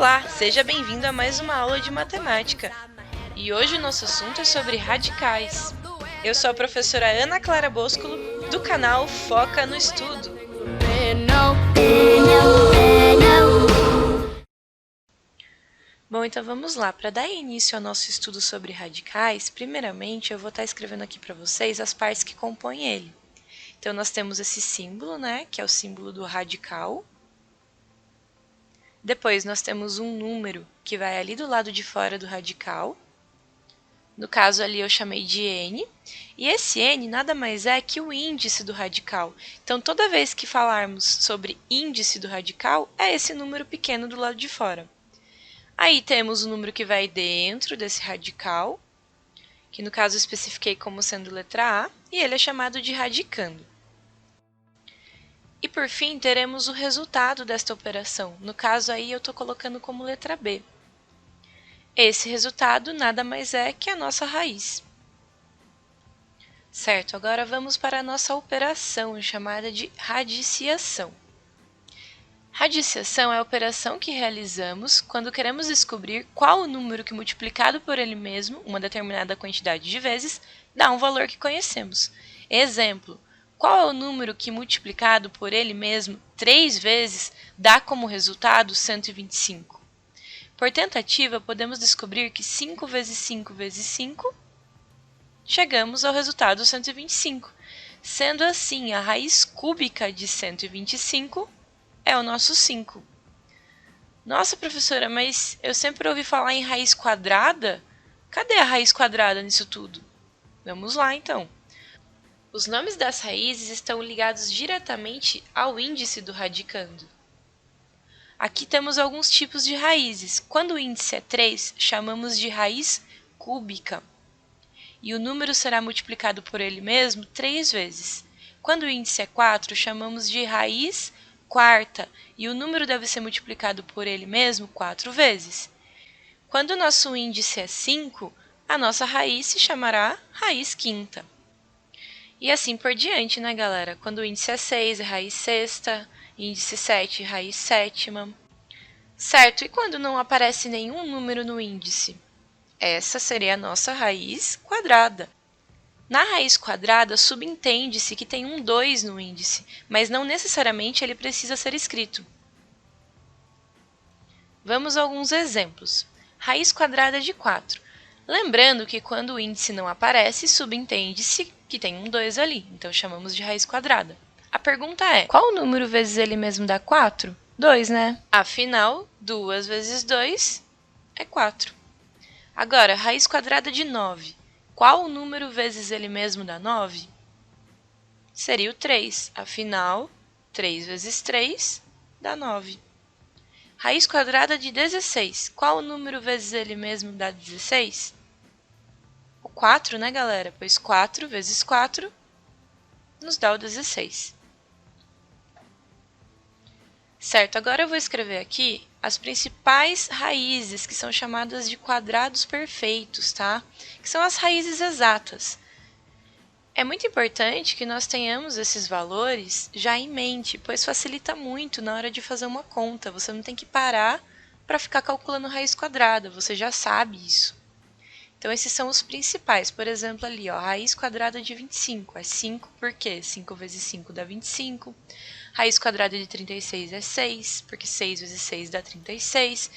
Olá, seja bem-vindo a mais uma aula de matemática. E hoje o nosso assunto é sobre radicais. Eu sou a professora Ana Clara Boscolo, do canal Foca no Estudo. Bom, então vamos lá. Para dar início ao nosso estudo sobre radicais, primeiramente eu vou estar escrevendo aqui para vocês as partes que compõem ele. Então nós temos esse símbolo, que é o símbolo do radical. Depois nós temos um número que vai ali do lado de fora do radical. No caso ali eu chamei de n. E esse n nada mais é que o índice do radical. Então toda vez que falarmos sobre índice do radical, é esse número pequeno do lado de fora. Aí temos o número que vai dentro desse radical, que no caso eu especifiquei como sendo letra A, e ele é chamado de radicando. E por fim, teremos o resultado desta operação. No caso aí eu estou colocando como letra B. Esse resultado nada mais é que a nossa raiz. Certo, agora vamos para a nossa operação, chamada de radiciação. Radiciação é a operação que realizamos quando queremos descobrir qual o número que multiplicado por ele mesmo, uma determinada quantidade de vezes, dá um valor que conhecemos. Exemplo, qual é o número que multiplicado por ele mesmo 3 vezes dá como resultado 125? Por tentativa, podemos descobrir que 5 vezes 5 vezes 5, chegamos ao resultado 125. Sendo assim, a raiz cúbica de 125 é o nosso 5. Nossa, professora, mas eu sempre ouvi falar em raiz quadrada? Cadê a raiz quadrada nisso tudo? Vamos lá, então. Os nomes das raízes estão ligados diretamente ao índice do radicando. Aqui temos alguns tipos de raízes. Quando o índice é 3, chamamos de raiz cúbica. E o número será multiplicado por ele mesmo 3 vezes. Quando o índice é 4, chamamos de raiz quarta. E o número deve ser multiplicado por ele mesmo 4 vezes. Quando o nosso índice é 5, a nossa raiz se chamará raiz quinta. E assim por diante, né, galera? Quando o índice é 6, é raiz sexta, índice 7, raiz sétima. Certo, e quando não aparece nenhum número no índice? Essa seria a nossa raiz quadrada. Na raiz quadrada, subentende-se que tem um 2 no índice, mas não necessariamente ele precisa ser escrito. Vamos a alguns exemplos. Raiz quadrada de 4. Lembrando que quando o índice não aparece, subentende-se que tem um 2 ali, então chamamos de raiz quadrada. A pergunta é, qual número vezes ele mesmo dá 4? 2, né? Afinal, 2 vezes 2 é 4. Agora, raiz quadrada de 9. Qual número vezes ele mesmo dá 9? Seria o 3. Afinal, 3 vezes 3 dá 9. Raiz quadrada de 16. Qual número vezes ele mesmo dá 16? O 4, né, galera? Pois 4 vezes 4 nos dá o 16. Certo, agora eu vou escrever aqui as principais raízes, que são chamadas de quadrados perfeitos, tá? Que são as raízes exatas. É muito importante que nós tenhamos esses valores já em mente, pois facilita muito na hora de fazer uma conta. Você não tem que parar para ficar calculando raiz quadrada, você já sabe isso. Então, esses são os principais. Por exemplo, ali, ó, raiz quadrada de 25 é 5, por quê? 5 vezes 5 dá 25. Raiz quadrada de 36 é 6, porque 6 vezes 6 dá 36.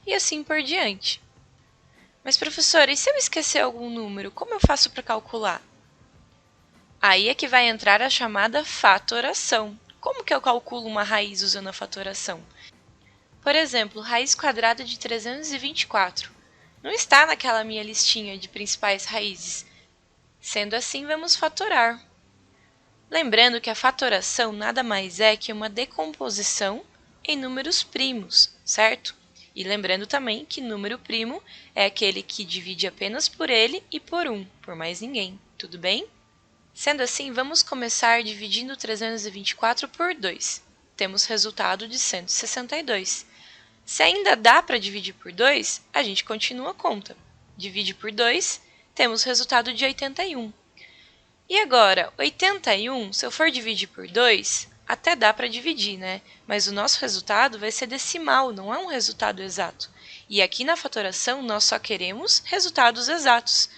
E assim por diante. Mas, professora, e se eu esquecer algum número, como eu faço para calcular? Aí é que vai entrar a chamada fatoração. Como que eu calculo uma raiz usando a fatoração? Por exemplo, raiz quadrada de 324. Não está naquela minha listinha de principais raízes. Sendo assim, vamos fatorar. Lembrando que a fatoração nada mais é que uma decomposição em números primos, certo? E lembrando também que número primo é aquele que divide apenas por ele e por mais ninguém, tudo bem? Sendo assim, vamos começar dividindo 324 por 2. Temos resultado de 162. Se ainda dá para dividir por 2, a gente continua a conta. Divide por 2, temos resultado de 81. E agora, 81, se eu for dividir por 2, até dá para dividir, né? Mas o nosso resultado vai ser decimal, não é um resultado exato. E aqui na fatoração nós só queremos resultados exatos.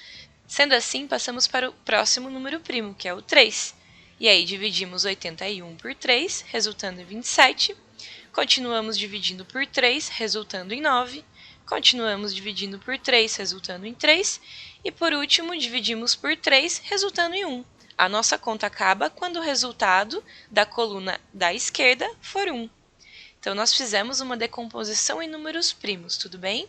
Sendo assim, passamos para o próximo número primo, que é o 3. E aí dividimos 81 por 3, resultando em 27. Continuamos dividindo por 3, resultando em 9. Continuamos dividindo por 3, resultando em 3. E por último, dividimos por 3, resultando em 1. A nossa conta acaba quando o resultado da coluna da esquerda for 1. Então, nós fizemos uma decomposição em números primos, tudo bem?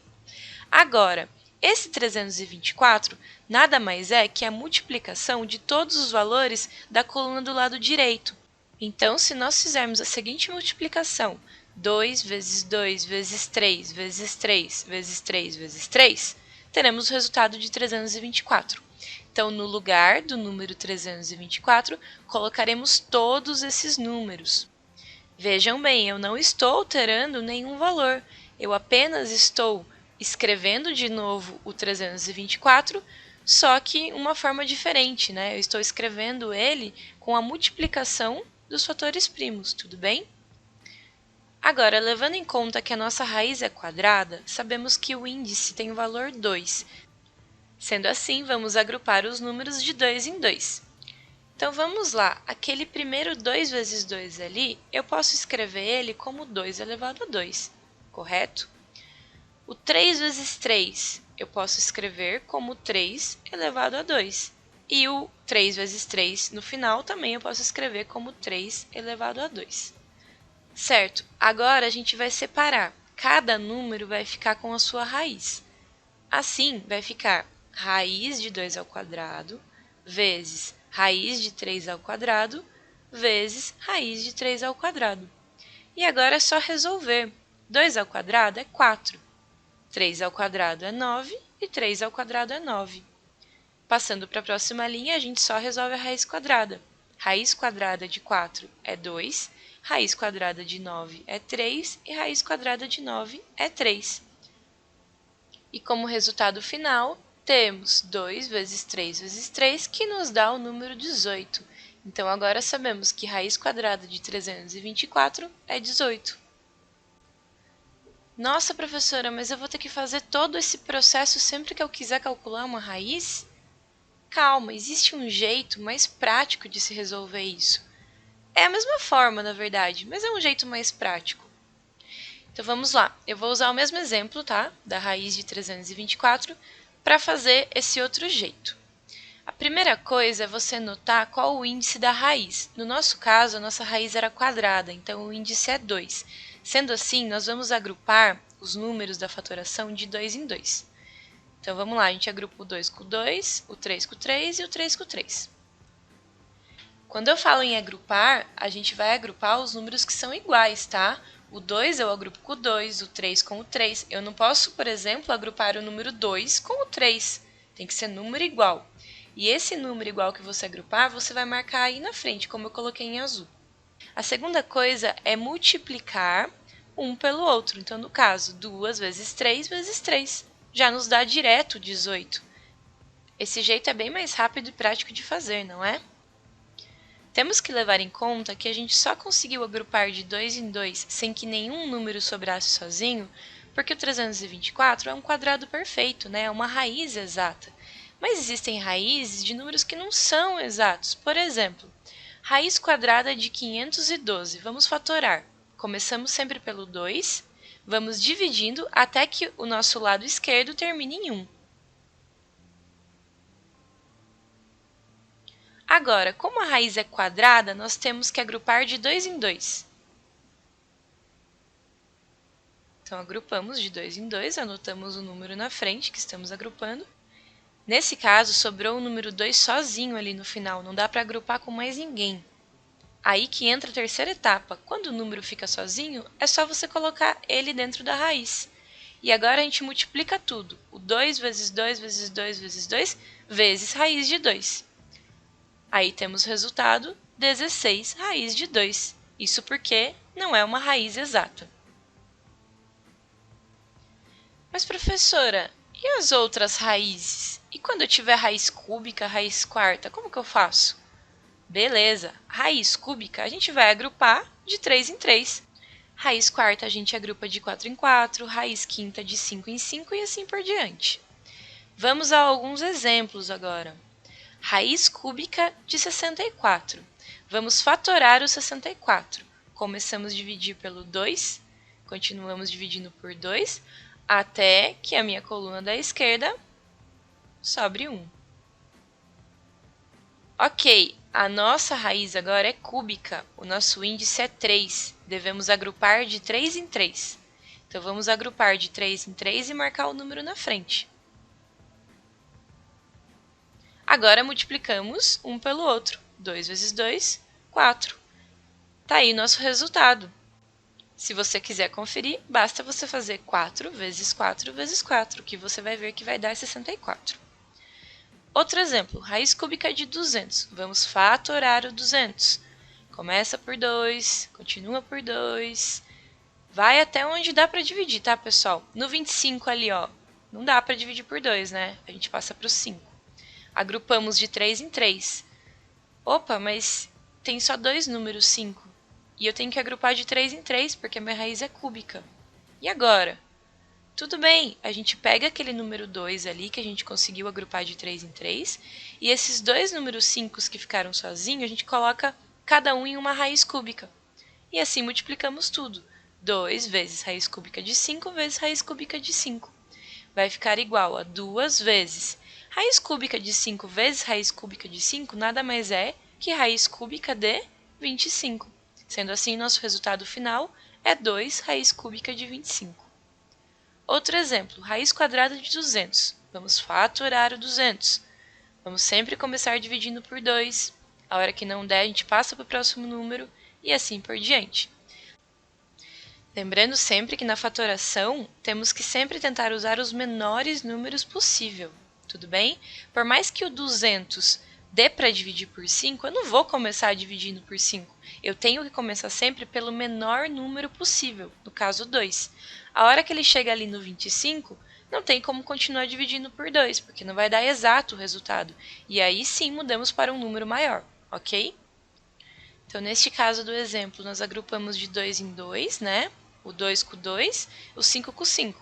Agora, esse 324 nada mais é que a multiplicação de todos os valores da coluna do lado direito. Então, se nós fizermos a seguinte multiplicação, 2 vezes 2 vezes 3 vezes 3 vezes 3 vezes 3, teremos o resultado de 324. Então, no lugar do número 324, colocaremos todos esses números. Vejam bem, eu não estou alterando nenhum valor, eu apenas estou escrevendo de novo o 324, só que uma forma diferente, né? Eu estou escrevendo ele com a multiplicação dos fatores primos, tudo bem? Agora, levando em conta que a nossa raiz é quadrada, sabemos que o índice tem o valor 2. Sendo assim, vamos agrupar os números de 2 em 2. Então, vamos lá. Aquele primeiro 2 vezes 2 ali, eu posso escrever ele como 2 elevado a 2, correto? O 3 vezes 3, eu posso escrever como 3 elevado a 2. E o 3 vezes 3 no final também eu posso escrever como 3 elevado a 2. Certo, agora a gente vai separar. Cada número vai ficar com a sua raiz. Assim, vai ficar raiz de 2 ao quadrado vezes raiz de 3 ao quadrado vezes raiz de 3 ao quadrado. E agora é só resolver. 2 ao quadrado é 4. 3 ao quadrado é 9 e 3 ao quadrado é 9. Passando para a próxima linha, a gente só resolve a raiz quadrada. Raiz quadrada de 4 é 2, raiz quadrada de 9 é 3 e raiz quadrada de 9 é 3. E como resultado final, temos 2 vezes 3 vezes 3, que nos dá o número 18. Então, agora sabemos que raiz quadrada de 324 é 18. Nossa, professora, mas eu vou ter que fazer todo esse processo sempre que eu quiser calcular uma raiz? Calma, existe um jeito mais prático de se resolver isso. É a mesma forma, na verdade, mas é um jeito mais prático. Então vamos lá, eu vou usar o mesmo exemplo, tá? Da raiz de 324 para fazer esse outro jeito. A primeira coisa é você notar qual o índice da raiz. No nosso caso, a nossa raiz era quadrada, então o índice é 2. Sendo assim, nós vamos agrupar os números da fatoração de 2 em 2. Então vamos lá, a gente agrupa o 2 com o 2, o 3 com o 3 e o 3 com o 3. Quando eu falo em agrupar, a gente vai agrupar os números que são iguais, tá? O 2 eu agrupo com o 2, o 3 com o 3. Eu não posso, por exemplo, agrupar o número 2 com o 3. Tem que ser número igual. E esse número igual que você agrupar, você vai marcar aí na frente, como eu coloquei em azul. A segunda coisa é multiplicar um pelo outro. Então, no caso, 2 vezes 3 vezes 3. Já nos dá direto 18. Esse jeito é bem mais rápido e prático de fazer, não é? Temos que levar em conta que a gente só conseguiu agrupar de 2 em 2 sem que nenhum número sobrasse sozinho, porque o 324 é um quadrado perfeito, né? É uma raiz exata. Mas existem raízes de números que não são exatos. Por exemplo, raiz quadrada de 512. Vamos fatorar. Começamos sempre pelo 2, vamos dividindo até que o nosso lado esquerdo termine em 1. Agora, como a raiz é quadrada, nós temos que agrupar de 2 em 2. Então, agrupamos de 2 em 2, anotamos o número na frente que estamos agrupando. Nesse caso, sobrou o número 2 sozinho ali no final, não dá para agrupar com mais ninguém. Aí que entra a terceira etapa. Quando o número fica sozinho, é só você colocar ele dentro da raiz. E agora a gente multiplica tudo. O 2 vezes 2 vezes 2 vezes 2 vezes raiz de 2. Aí temos o resultado 16 raiz de 2. Isso porque não é uma raiz exata. Mas, professora, e as outras raízes? E quando eu tiver raiz cúbica, raiz quarta, como que eu faço? Beleza, raiz cúbica a gente vai agrupar de 3 em 3. Raiz quarta a gente agrupa de 4 em 4, raiz quinta de 5 em 5 e assim por diante. Vamos a alguns exemplos agora. Raiz cúbica de 64. Vamos fatorar o 64. Começamos a dividir pelo 2, continuamos dividindo por 2, até que a minha coluna da esquerda sobre 1. Ok, a nossa raiz agora é cúbica, o nosso índice é 3. Devemos agrupar de 3 em 3. Então, vamos agrupar de 3 em 3 e marcar o número na frente. Agora, multiplicamos um pelo outro. 2 vezes 2, 4. Está aí nosso resultado. Se você quiser conferir, basta você fazer 4 vezes 4 vezes 4, que você vai ver que vai dar 64. Outro exemplo, raiz cúbica de 200. Vamos fatorar o 200. Começa por 2, continua por 2, vai até onde dá para dividir, tá, pessoal? No 25 ali, ó, não dá para dividir por 2, né? A gente passa para o 5. Agrupamos de 3 em 3. Opa, mas tem só 2 números 5. E eu tenho que agrupar de 3 em 3, porque a minha raiz é cúbica. E agora? Tudo bem, a gente pega aquele número 2 ali, que a gente conseguiu agrupar de 3 em 3, e esses dois números 5 que ficaram sozinhos, a gente coloca cada um em uma raiz cúbica. E assim multiplicamos tudo. 2 vezes raiz cúbica de 5 vezes raiz cúbica de 5. Vai ficar igual a 2 vezes. Raiz cúbica de 5 vezes raiz cúbica de 5 nada mais é que raiz cúbica de 25. Sendo assim, nosso resultado final é 2 raiz cúbica de 25. Outro exemplo, raiz quadrada de 200. Vamos fatorar o 200. Vamos sempre começar dividindo por 2. A hora que não der, a gente passa para o próximo número e assim por diante. Lembrando sempre que na fatoração, temos que sempre tentar usar os menores números possível, tudo bem? Por mais que o 200 dê para dividir por 5, eu não vou começar dividindo por 5. Eu tenho que começar sempre pelo menor número possível, no caso 2. A hora que ele chega ali no 25, não tem como continuar dividindo por 2, porque não vai dar exato o resultado. E aí sim mudamos para um número maior, ok? Então, neste caso do exemplo, nós agrupamos de 2 em 2, né? O 2 com o 2, o 5 com o 5.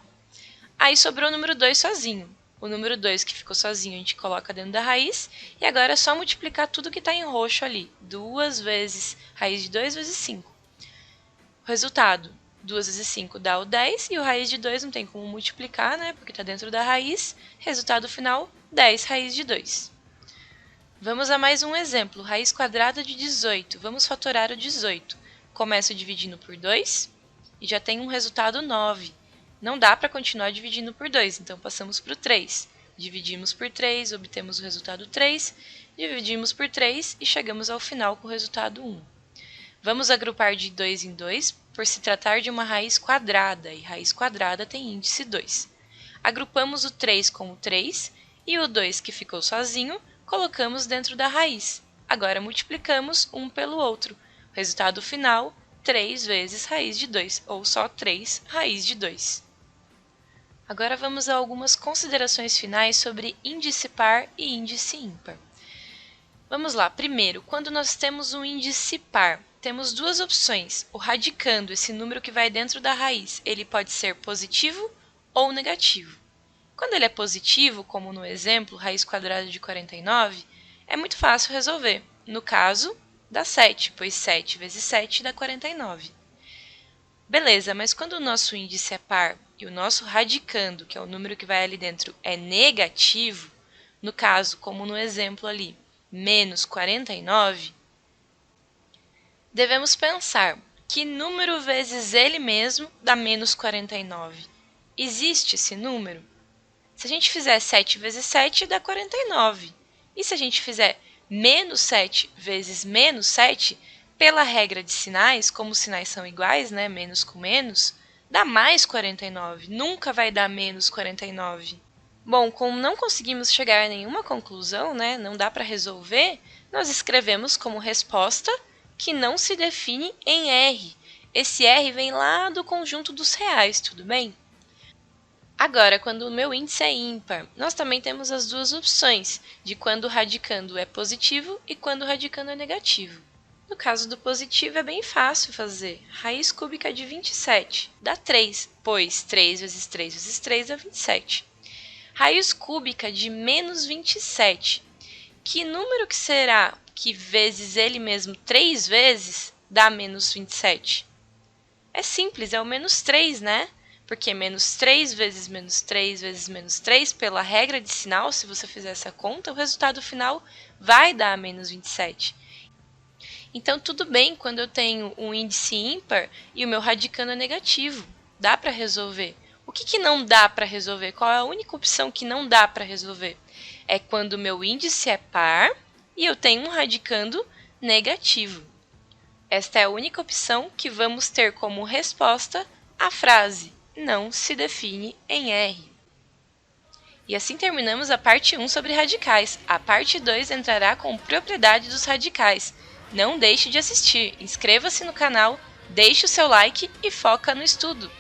Aí sobrou o número 2 sozinho. O número 2 que ficou sozinho a gente coloca dentro da raiz, e agora é só multiplicar tudo que está em roxo ali. 2 vezes raiz de 2 vezes 5. O resultado, 2 vezes 5 dá o 10, e o raiz de 2 não tem como multiplicar, né? Porque está dentro da raiz. Resultado final, 10 raiz de 2. Vamos a mais um exemplo, raiz quadrada de 18. Vamos fatorar o 18. Começo dividindo por 2 e já tem um resultado 9. Não dá para continuar dividindo por 2, então passamos para o 3. Dividimos por 3, obtemos o resultado 3, dividimos por 3 e chegamos ao final com o resultado 1. Vamos agrupar de 2 em 2 por se tratar de uma raiz quadrada, e raiz quadrada tem índice 2. Agrupamos o 3 com o 3 e o 2 que ficou sozinho colocamos dentro da raiz. Agora multiplicamos um pelo outro. O resultado final, 3 vezes raiz de 2, ou só 3 raiz de 2. Agora vamos a algumas considerações finais sobre índice par e índice ímpar. Vamos lá, primeiro, quando nós temos um índice par, temos duas opções. O radicando, esse número que vai dentro da raiz, ele pode ser positivo ou negativo. Quando ele é positivo, como no exemplo, raiz quadrada de 49, é muito fácil resolver. No caso, dá 7, pois 7 vezes 7 dá 49. Beleza, mas quando o nosso índice é par e o nosso radicando, que é o número que vai ali dentro, é negativo, no caso, como no exemplo ali, menos 49, devemos pensar que número vezes ele mesmo dá menos 49. Existe esse número? Se a gente fizer 7 vezes 7, dá 49. E se a gente fizer menos 7 vezes menos 7, pela regra de sinais, como os sinais são iguais, né, menos com menos, dá mais 49. Nunca vai dar menos 49. Bom, como não conseguimos chegar a nenhuma conclusão, né, não dá para resolver, nós escrevemos como resposta que não se define em R. Esse R vem lá do conjunto dos reais, tudo bem? Agora, quando o meu índice é ímpar, nós também temos as duas opções de quando o radicando é positivo e quando o radicando é negativo. No caso do positivo é bem fácil fazer. Raiz cúbica de 27 dá 3, pois 3 vezes 3 vezes 3 dá 27. Raiz cúbica de menos 27. Que número que será que vezes ele mesmo 3 vezes dá menos 27? É simples, é o menos 3, né? Porque menos 3 vezes menos 3 vezes menos 3, pela regra de sinal, se você fizer essa conta, o resultado final vai dar menos 27. Então, tudo bem quando eu tenho um índice ímpar e o meu radicando é negativo. Dá para resolver. O que não dá para resolver? Qual é a única opção que não dá para resolver? É quando o meu índice é par e eu tenho um radicando negativo. Esta é a única opção que vamos ter como resposta a frase não se define em R. E assim terminamos a parte 1 sobre radicais. A parte 2 entrará com propriedade dos radicais. Não deixe de assistir, inscreva-se no canal, deixe o seu like e foca no estudo!